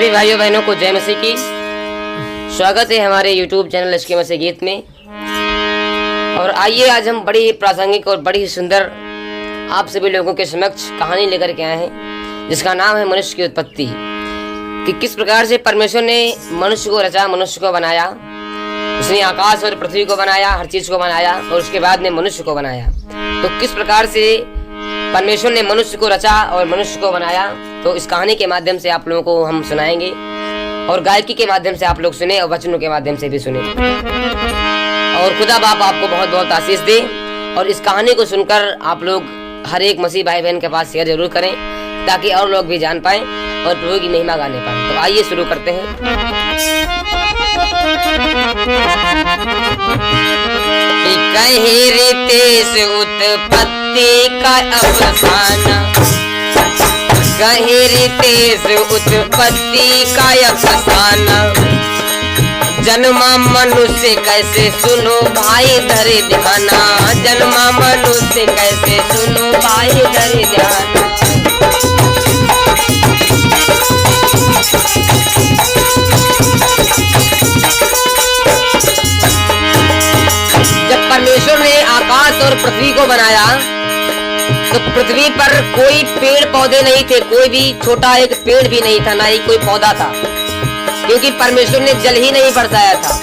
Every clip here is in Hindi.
सभी भाइयों बहनों को जय मसीह की। स्वागत है हमारे YouTube चैनल इसके मसीह गीत में। और आइए आज हम बड़ी ही प्रासंगिक और बड़ी ही सुंदर आप सभी लोगों के समक्ष कहानी लेकर के आए हैं, जिसका नाम है मनुष्य की उत्पत्ति। कि किस प्रकार से परमेश्वर ने मनुष्य को रचा, मनुष्य को बनाया। उसने आकाश और पृथ्वी को बनाया, हर चीज को बनाया और उसके बाद में मनुष्य को बनाया। तो किस प्रकार से परमेश्वर ने मनुष्य को रचा और मनुष्य को बनाया, तो इस कहानी के माध्यम से आप लोगों को हम सुनाएंगे और गायकी के माध्यम से आप लोग सुने और वचनों के माध्यम से भी सुने। और खुदा बाप आपको बहुत बहुत आशीष दे। और इस कहानी को सुनकर आप लोग हर एक मसीह भाई बहन के पास शेयर जरूर करें, ताकि और लोग भी जान पाएं और प्रभु की महिमा गाने पाएं। तो आइए शुरू करते हैं। कहे रितेश उत्पत्ति का अफसाना, कहे रितेश उत्पत्ति का अफसाना। जन्मा मनुष्य कैसे सुनो भाई धरे ध्याना, जन्मा मनुष्य कैसे सुनो भाई धरे ध्याना। जब परमेश्वर ने आकाश और पृथ्वी को बनाया तो पृथ्वी पर कोई पेड़ पौधे नहीं थे, कोई भी छोटा एक पेड़ भी नहीं था, ना ही कोई पौधा था, क्योंकि परमेश्वर ने जल ही नहीं बरसाया था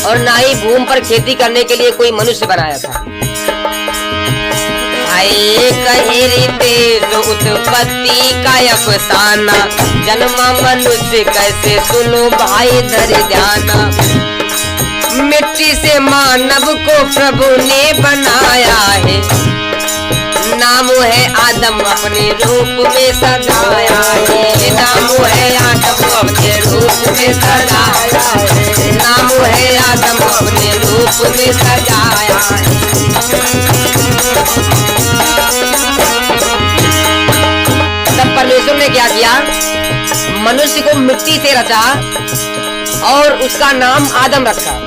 और ना ही भूमि पर खेती करने के लिए कोई मनुष्य बनाया था। कहे रितेश उत्पत्ति का अफसाना, जन्मा मनुष्य कैसे सुनो भाई धरे ध्याना। मिट्टी से मानव को प्रभु ने बनाया है, नाम है आदम अपने रूप में सजाया है, नाम है आदम अपने रूप में सजाया है, नाम है आदम अपने रूप में सजाया है। तब परमेश्वर ने क्या किया, मनुष्य को मिट्टी से रचा और उसका नाम आदम रखा।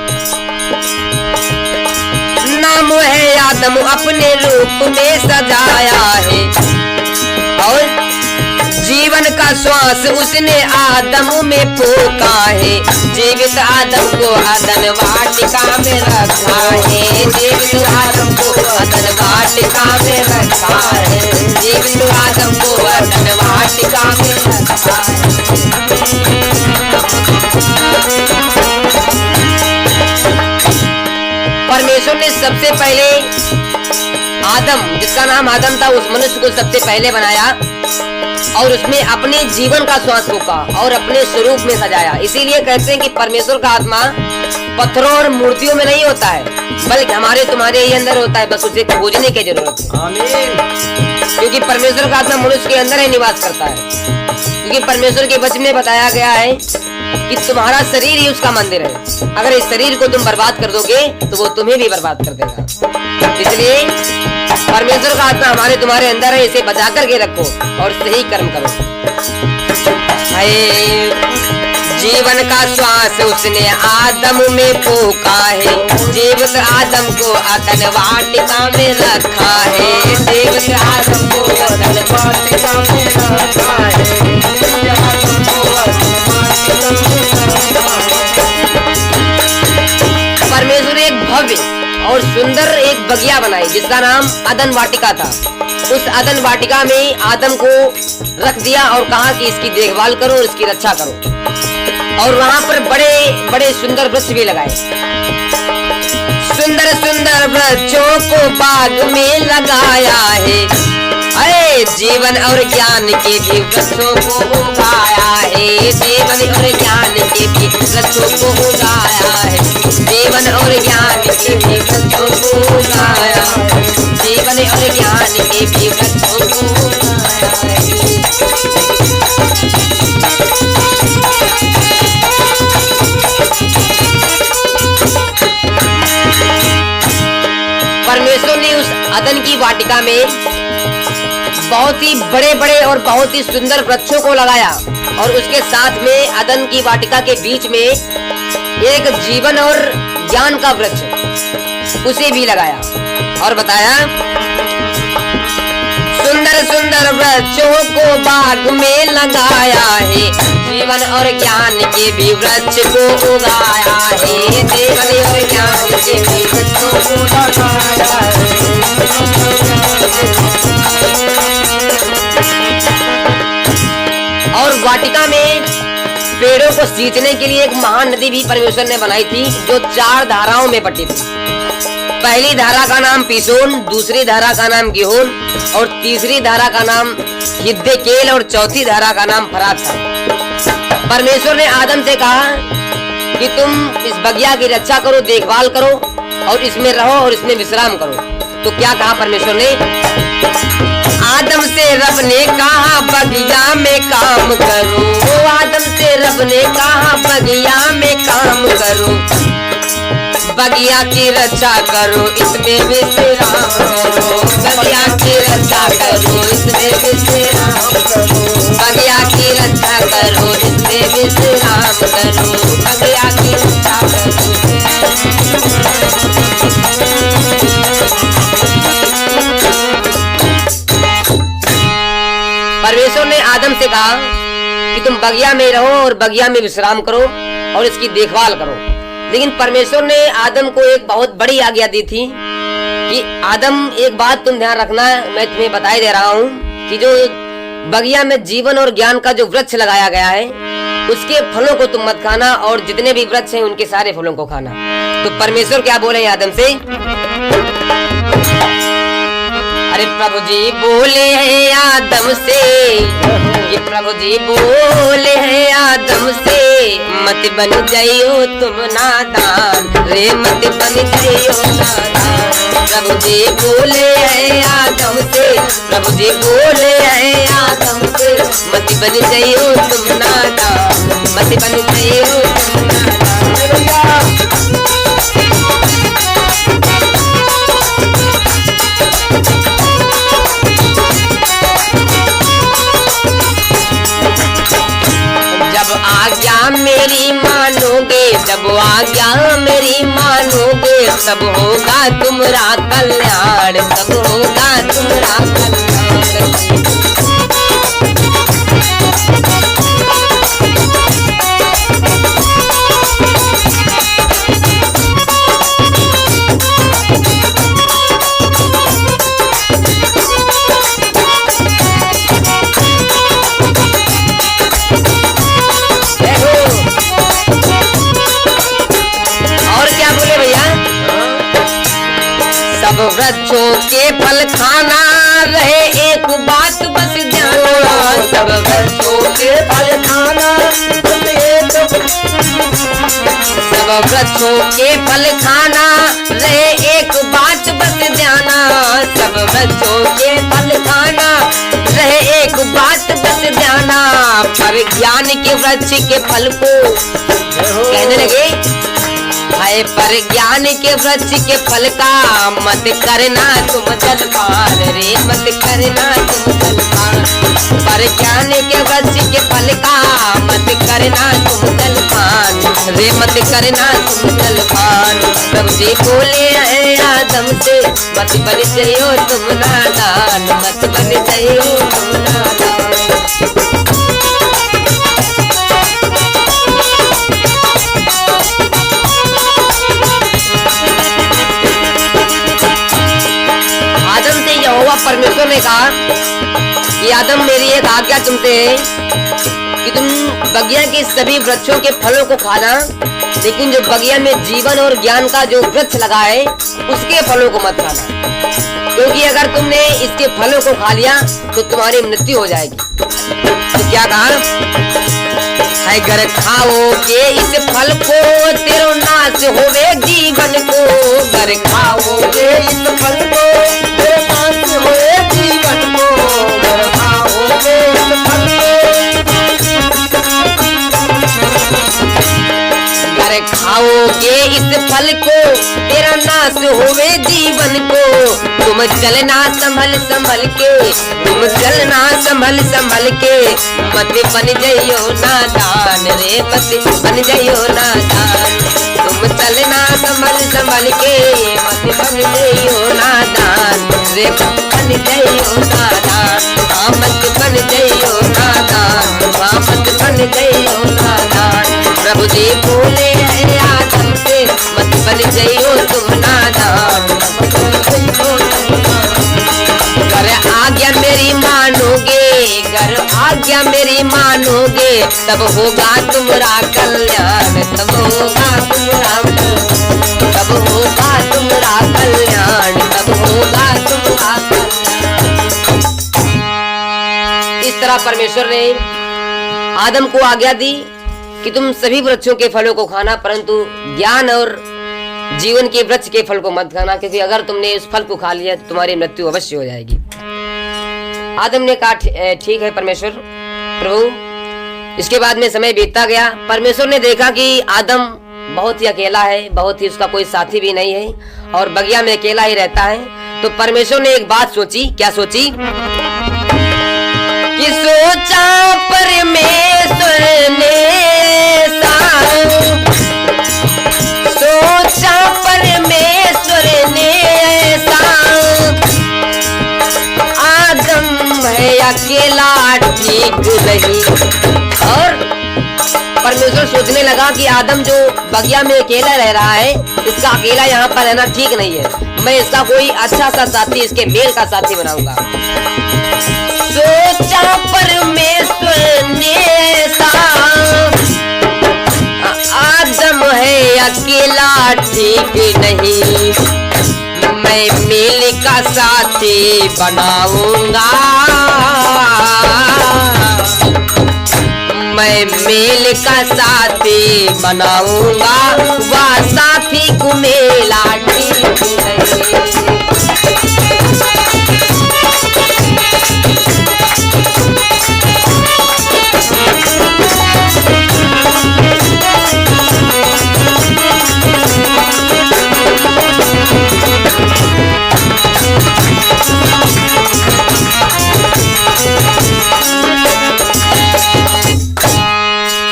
नाम है आदम अपने रूप में सजाया है और जीवन का श्वास उसने आदम में फूका है। जीवित आदम को अदन वाटिका में रखा है, जीवित आदम को अदन वाटिका में रखा है, जीवित आदम को अदन वाटिका में रखा है। परमेश्वर ने सबसे पहले आदम, जिसका नाम आदम था, उस मनुष्य को सबसे पहले बनाया और उसमें अपने जीवन का श्वास फूका और अपने स्वरूप में सजाया। इसीलिए कहते हैं कि परमेश्वर का आत्मा पत्थरों और मूर्तियों में नहीं होता है, बल्कि हमारे तुम्हारे ही अंदर होता है। बस उसे खोजने की जरूरत है। आमीन। क्योंकि परमेश्वर का आत्मा मनुष्य के अंदर ही निवास करता है। क्योंकि परमेश्वर के वचन में बताया गया है कि तुम्हारा शरीर ही उसका मंदिर है। अगर इस शरीर को तुम बर्बाद कर दोगे तो वो तुम्हें भी बर्बाद कर देगा। इसलिए परमेश्वर का आत्मा हमारे तुम्हारे अंदर है, इसे बचा करके रखो और सही कर्म करो। जीवन का श्वास उसने आदम में फूका है, जीवित आदम को अदन वाटिका में रखा है, जीवित आदम को अदन वाटिका में रखा है। परमेश्वर ने एक भव्य और सुंदर एक बगिया बनाई, जिसका नाम अदन वाटिका था। उस अदन वाटिका में आदम को रख दिया और कहा कि इसकी देखभाल करो और इसकी रक्षा करो। और वहां पर बड़े बड़े सुंदर वृक्ष भी लगाए। सुंदर सुंदर वृक्षों को बाग में लगाया है, अरे जीवन और ज्ञान के भी वृक्षों को उगाया है, जीवन और ज्ञान के भी वृक्षों को उगाया है, जीवन और ज्ञान के भी वृक्षों को उगाया है, जीवन और ज्ञान के भी वृक्षों को उगाया है। परमेश्वर ने उस अदन की वाटिका में बहुत ही बड़े बड़े और बहुत ही सुंदर वृक्षों को लगाया और उसके साथ में अदन की वाटिका के बीच में एक जीवन और ज्ञान का वृक्ष उसे भी लगाया और बताया, सुंदर सुंदर वृक्षों को बाग में लगाया है, जीवन और ज्ञान के भी वृक्ष को उगाया है, जीवन और ज्ञान के भी वृक्ष को उगाया है। और वाटिका में पेड़ों को सींचने के लिए एक महान नदी भी परमेश्वर ने बनाई थी, जो 4 धाराओं में बटी थी। पहली धारा का नाम पीसोन, दूसरी धारा का नाम गिहोन और तीसरी धारा का नाम हिद्देकेल और चौथी धारा का नाम फरात था। परमेश्वर ने आदम से कहा कि तुम इस बगिया की रक्षा करो, देखभाल करो और इसमें रहो और इसमें विश्राम करो। तो क्या कहा परमेश्वर ने? आदम से रब ने कहा बगिया में काम करो, आदम से रब ने कहा बगिया में काम करो, बगिया की रक्षा करो, इसमें विश्राम करो, बगिया की रक्षा करो, इसमें विश्राम करो, बगिया की रक्षा करो, इसमें विश्राम करो, बगिया की रक्षा करो। परमेश्वर ने आदम से कहा कि तुम बगिया में रहो और बगिया में विश्राम करो और इसकी देखभाल करो। लेकिन परमेश्वर ने आदम को एक बहुत बड़ी आज्ञा दी थी कि आदम एक बात तुम ध्यान रखना, मैं तुम्हें बताई दे रहा हूँ कि जो बगिया में जीवन और ज्ञान का जो वृक्ष लगाया गया है उसके फलों को तुम मत खाना और जितने भी वृक्ष हैं उनके सारे फलों को खाना। तो परमेश्वर क्या बोले आदम से? अरे प्रभु जी बोले हैं आदम से, कि प्रभु जी बोले हैं आदम से, मत बन जाइयो तुम नादान रे, मत बन जाइयो नादान। प्रभु जी बोले हैं आदम से, प्रभु जी बोले हैं आदम से, मत बन जाइयो तुम नादान, मत बन जाइयो तुम नादान। आज्ञा मेरी मानोगे, जब आज्ञा मेरी मानोगे, सब होगा तुम्हारा कल्याण, सब होगा तुम्हारा कल्याण। सब वृक्षों के फल खाना रहे, एक बात बस ध्यान, सब वृक्षों के फल खाना, सब वृक्षों के फल खाना रहे, एक बात बस ध्याना, सब वृक्षों के फल खाना रहे, एक बात बस ध्याना। पर ज्ञान के वृक्ष के फल को कहने लगे, हाय पर ज्ञान के वृक्ष के फल का मत करना तुम जलपान रे, मत करना तुम जलपान। पर ज्ञान के वृक्ष के फल का मत करना तुम जलपान रे, मत करना तुम जलपान। प्रभु जी बोले हैं आदम से, मत बन जाइयो तुम नादान, मत बन जाइयो तुम नादान। परमेश्वर ने कहा कि आदम मेरी एक आज्ञा तुमसे है कि तुम बगिया के सभी वृक्षों के फलों को खाना, लेकिन जो बगिया में जीवन और ज्ञान का जो वृक्ष लगा है उसके फलों को मत खाना, क्योंकि अगर तुमने इसके फलों को खा लिया तो तुम्हारी मृत्यु हो जाएगी। तो क्या कहा? अगर खाओगे इस फल को तेरो नाश होवे जीवन को, अगर खाओगे इस फल को तेरो नाश होवे जीवन को, अगर खाओगे इस फल को, अगर खाओगे इस फल को तेरा नाश होवे जीवन को। तुम चलना संभल संभल के, तुम चलना संभल संभल के, मत बन जाइयो नादान रे, मत बन जाइयो नादान। तुम चलना संभल संभल के, मत बन जाइयो नादान रे, बन जाइयो नादान। हाँ मत बन जाइयो नादान, हाँ मत बन जाइयो जइयो तुम नादान, अगर आज्ञा मेरी मानोगे, अगर आज्ञा मेरी मानोगे, तब होगा तुम्हारा कल्याण, तब होगा तुम्हारा, तब होगा तुम्हारा कल्याण, तब होगा तुम्हारा कल्याण। इस तरह परमेश्वर ने आदम को आज्ञा दी कि तुम सभी वृक्षों के फलों को खाना, परंतु ज्ञान और जीवन के वृक्ष के फल को मत खाना, क्योंकि अगर तुमने इस फल को खा लिया तो तुम्हारी मृत्यु अवश्य हो जाएगी। आदम ने कहा ठीक है परमेश्वर प्रभु। इसके बाद में समय बीतता गया। परमेश्वर ने देखा कि आदम बहुत ही अकेला है, बहुत ही उसका कोई साथी भी नहीं है और बगिया में अकेला ही रहता है। तो परमेश्वर ने एक बात सोची। क्या सोची? कि सोचा परमेश्वर ने सोचा परमेश्वर ने ऐसा, आदम है अकेला ठीक नहीं। और परमेश्वर सोचने लगा कि आदम जो बगिया में अकेला रह रहा है, इसका अकेला यहाँ पर रहना ठीक नहीं है, मैं इसका कोई अच्छा सा साथी, इसके मेल का साथी बनाऊंगा। सोचा परमेश्वर ने ऐसा, आदम है अकेला ठीक नहीं, मैं मेल का साथी बनाऊंगा, मैं मेल का साथी बनाऊंगा, वह साथी को मेला ठीक नहीं।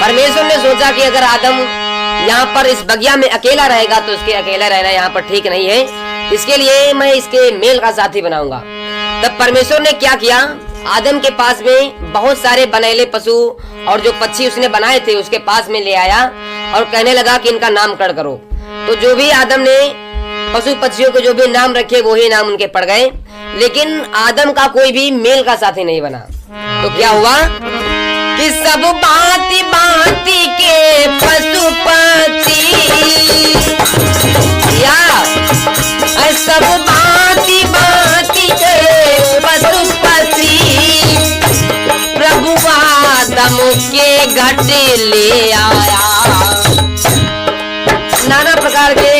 परमेश्वर ने सोचा कि अगर आदम यहाँ पर इस बगिया में अकेला रहेगा तो उसके अकेला रहना यहाँ पर ठीक नहीं है, इसके लिए मैं इसके मेल का साथी बनाऊंगा। तब परमेश्वर ने क्या किया? आदम के पास में बहुत सारे बनेले पशु और जो पक्षी उसने बनाए थे उसके पास में ले आया और कहने लगा कि इनका नामकरण करो। तो जो भी आदम ने पशु पक्षियों को जो भी नाम रखे वही नाम उनके पड़ गए, लेकिन आदम का कोई भी मेल का साथी नहीं बना। तो क्या हुआ कि सब भांति भांति के पशु पक्षी, या सब भांति भांति के पशु पक्षी प्रभु आदम के घट ले आया। नाना प्रकार के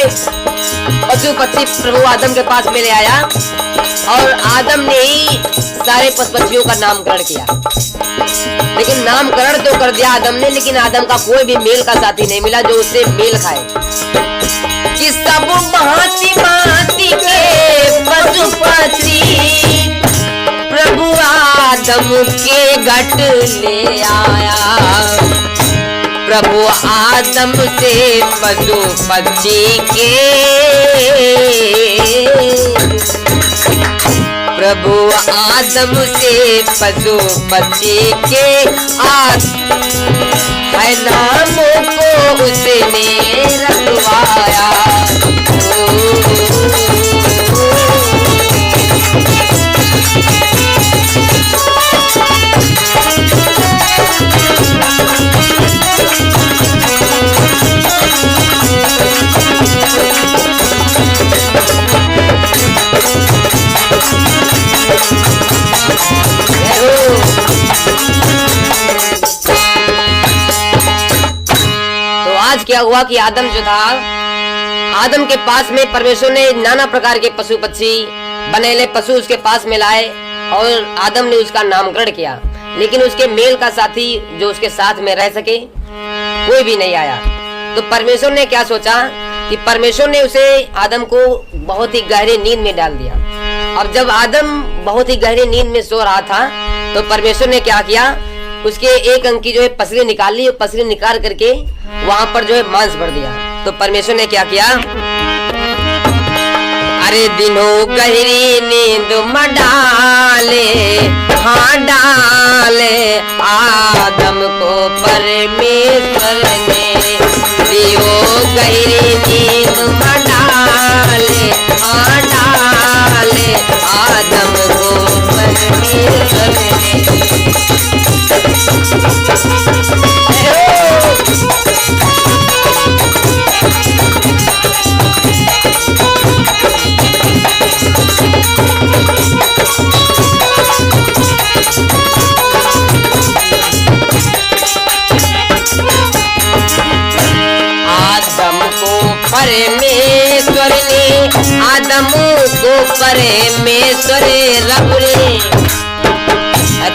पशु पक्षी प्रभु आदम के पास में ले आया और आदम ने ही सारे पशु पक्षियों का नामकरण किया। लेकिन नामकरण तो कर दिया आदम ने, लेकिन आदम का कोई भी मेल का साथी नहीं मिला जो उससे मेल खाए। कि सब भांति भांति के पशु पक्षी प्रभु आदम के घट ले आया। प्रभु आदम से पशु पक्षी के, प्रभु आदम से पशु पक्षी के है नामों को उसने रखवाया। तो आज क्या हुआ कि आदम जो था, आदम के पास में परमेश्वर ने नाना प्रकार के पशु पक्षी बनेले पशु उसके पास में लाए और आदम ने उसका नामकरण किया, लेकिन उसके मेल का साथी जो उसके साथ में रह सके कोई भी नहीं आया। तो परमेश्वर ने क्या सोचा कि परमेश्वर ने उसे आदम को बहुत ही गहरी नींद में डाल दिया। अब जब आदम बहुत ही गहरी नींद में सो रहा था तो परमेश्वर ने क्या किया, उसके एक अंग की जो है पसली निकाल ली, पसली निकाल करके वहां पर जो है मांस भर दिया। तो परमेश्वर ने क्या किया, अरे दिनों गहरी नींद में डाले, हाँ डाले आदम को परमेश्वर ने, दियो गहरी नींद में आदम को परमेश्वर ने। परमेश्वर ने आदम को परमेश्वर रब ने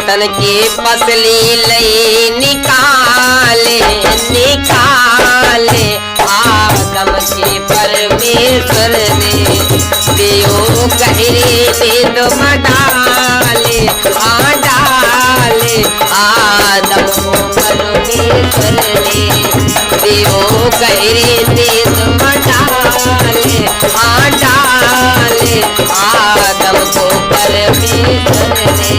तन के पसली लई निकाले निकाले आदम के परमेश्वर ने देव गहरे नींद में डाले डाले आदम को परमेश्वर ने देव गहरे नींद में डाले डाले आदम को परमेश्वर ने।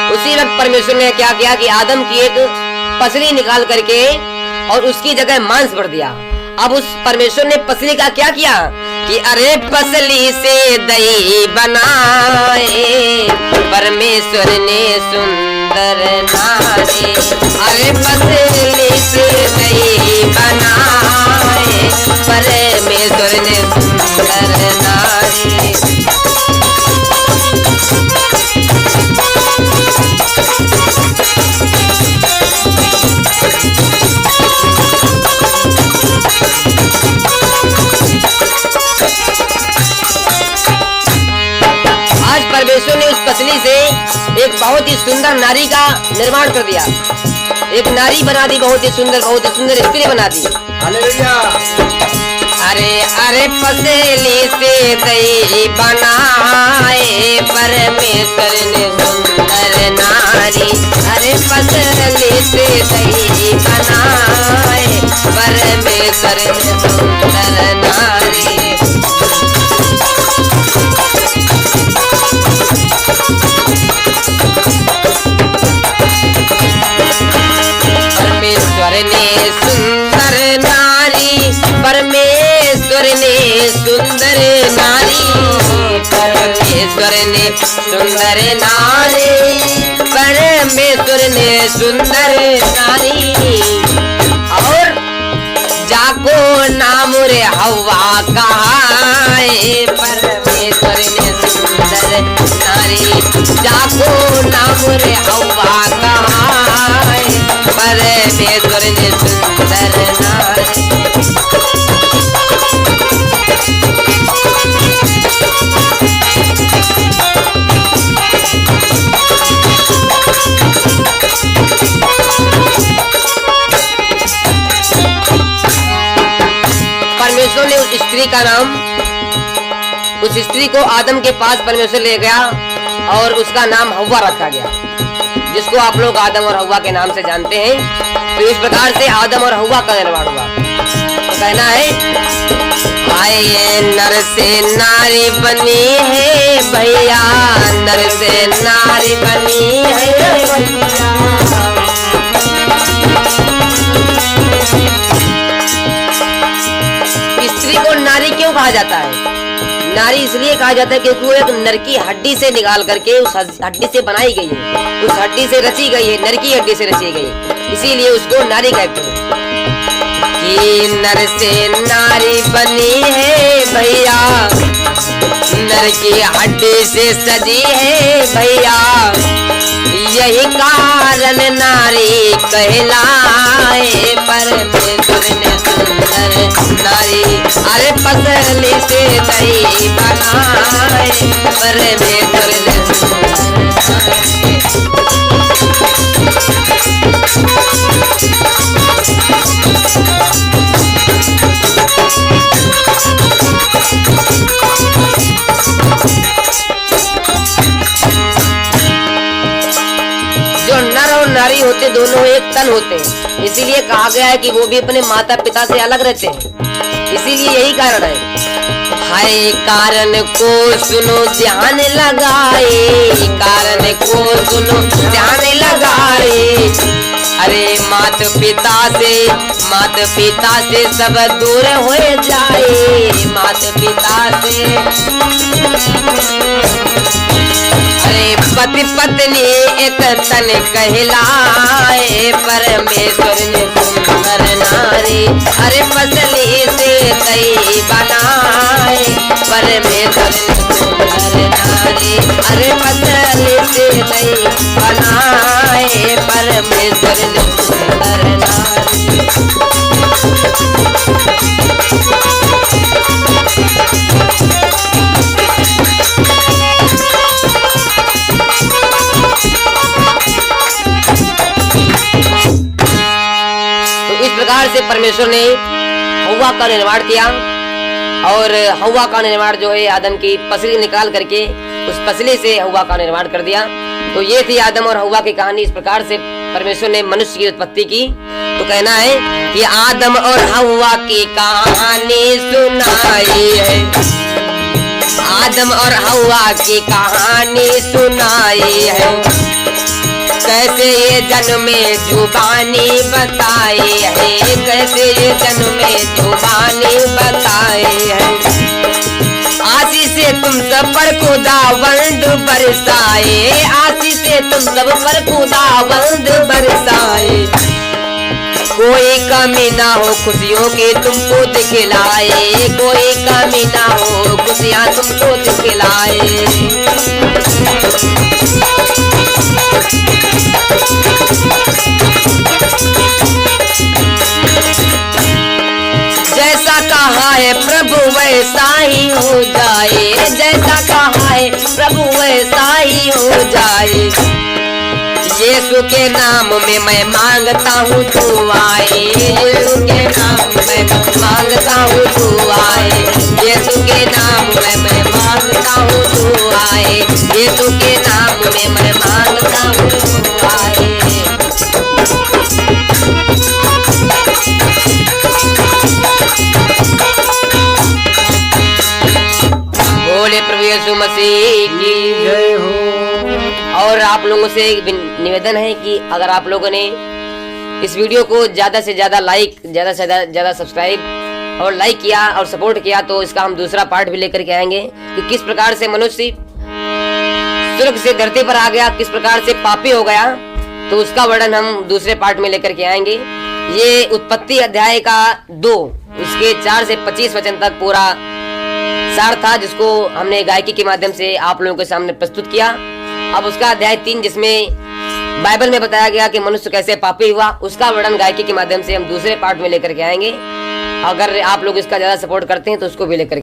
उसी वक्त परमेश्वर ने क्या किया कि आदम की एक पसली निकाल करके और उसकी जगह मांस भर दिया। अब उस परमेश्वर ने पसली का क्या किया कि अरे पसली से दही बनाए परमेश्वर ने सुंदर नारी। अरे पसली से दही बनाए परमेश्वर ने सुंदर नारी। परमेश्वर ने उस पसली से एक बहुत ही सुंदर नारी का निर्माण कर दिया, एक नारी बना दी, बहुत ही सुंदर स्त्री बना दी। हालेलुया। अरे अरे पसली से दही बनाए परमेश्वर ने सुंदर नारी। अरे पसली से दही बनाए परमेश्वर ने सुंदर नारी। परमेश्वर ने सुंदर नारी परमेश्वर ने सुंदर नारी परमेश्वर ने सुंदर नारी परमेश्वर ने सुंदर नारी। और जाको नाम रे हवा कहाए परमेश्वर ने सुंदर नारी। जाको नाम रे हवा कहाए परमेश्वर ने सुंदर नारी। परमेश्वर ने उस स्त्री का नाम, उस स्त्री को आदम के पास परमेश्वर ले गया और उसका नाम हव्वा रखा गया, जिसको आप लोग आदम और हव्वा के नाम से जानते हैं। तो इस प्रकार से आदम और हव्वा का निर्माण हुआ। तो कहना है आए नर से नारी बनी है भैया, नर से नारी बनी है भैया। स्त्री को नारी क्यों कहा जाता है? नारी इसलिए कहा जाता है क्योंकि वो एक नर की हड्डी से निकाल करके उस हड्डी से बनाई गई है, उस हड्डी से रची गई है, नर की हड्डी से रची गई है, इसीलिए उसको नारी कहते हैं। कि नर से नारी बनी है भैया, नर की हड्डी से सजी है भैया, यही कारण नारी कहलाए परमेश्वर ने सुंदर नारी। अरे पसली से दही बनाए परमेश्वर ने सुंदर नारी होते दोनों एक तन होते हैं, इसीलिए कहा गया है कि वो भी अपने माता पिता से अलग रहते हैं। इसीलिए यही कारण है हाय कारण को सुनो ध्यान लगाए, कारण को सुनो ध्यान लगाए। अरे मात पिता से सब दूर हो जाए, मात पिता से। अरे पति पत्नी एक तन कहलाए, परमेश्वर ने सुंदर नारी अरे फसली से कई बनाए, परमेश्वर ने सुंदर नारी अरे फसली से कई बनाए, परमेश्वर ने सुंदर नारी। प्रकार से परमेश्वर ने हव्वा का निर्माण किया और हव्वा का निर्माण जो है आदम की पसली निकाल करके उस पसली से हव्वा का निर्माण कर दिया। तो ये थी आदम और हव्वा की कहानी। इस प्रकार से परमेश्वर ने मनुष्य की उत्पत्ति की। तो कहना है कि आदम और हव्वा की कहानी सुनाई है, आदम और हव्वा की कहानी सुनाई है। कैसे ये जन्मे जुबानी बताए है, कैसे ये जन्मे जुबानी बताए है। आशीष से तुम सब पर खुदावंद बरसाए, आशीष से तुम सब पर खुदावंद बरसाए। कोई कमी ना हो खुशियों की तुमको दिखलाए, कोई कमी ना हो खुशियाँ तुमको दिखलाए। जैसा कहा है प्रभु वैसा ही हो जाए, जैसा कहा है प्रभु वैसा ही हो जाए। यीशु के नाम में मैं मांगता हूँ दुआएं, यीशु के नाम में मैं मांगता हूँ दुआएं, यीशु के नाम में मैं मांगता हूँ दुआएं, यीशु के नाम में मैं मांगता हूँ दुआएं। बोले प्रभु यीशु मसीह की जय हो। और आप लोगों से एक निवेदन है कि अगर आप लोगों ने इस वीडियो को ज्यादा से ज्यादा लाइक, ज्यादा से ज्यादा सब्सक्राइब और लाइक किया और सपोर्ट किया तो इसका हम दूसरा पार्ट भी लेकर के आएंगे कि किस प्रकार से मनुष्य स्वर्ग से धरती पर आ गया, किस प्रकार से पापी हो गया। तो उसका वर्णन हम दूसरे पार्ट में लेकर के आएंगे। ये उत्पत्ति अध्याय का 2 उसके 4 से 25 वचन तक पूरा सार था, जिसको हमने गायकी के माध्यम से आप लोगों के सामने प्रस्तुत किया। अब उसका अध्याय 3 जिसमें बाइबल में बताया गया कि मनुष्य कैसे पापी हुआ, उसका वर्णन गायकी के माध्यम से हम दूसरे पार्ट में लेकर के आएंगे। अगर आप लोग इसका ज्यादा सपोर्ट करते हैं तो उसको भी लेकर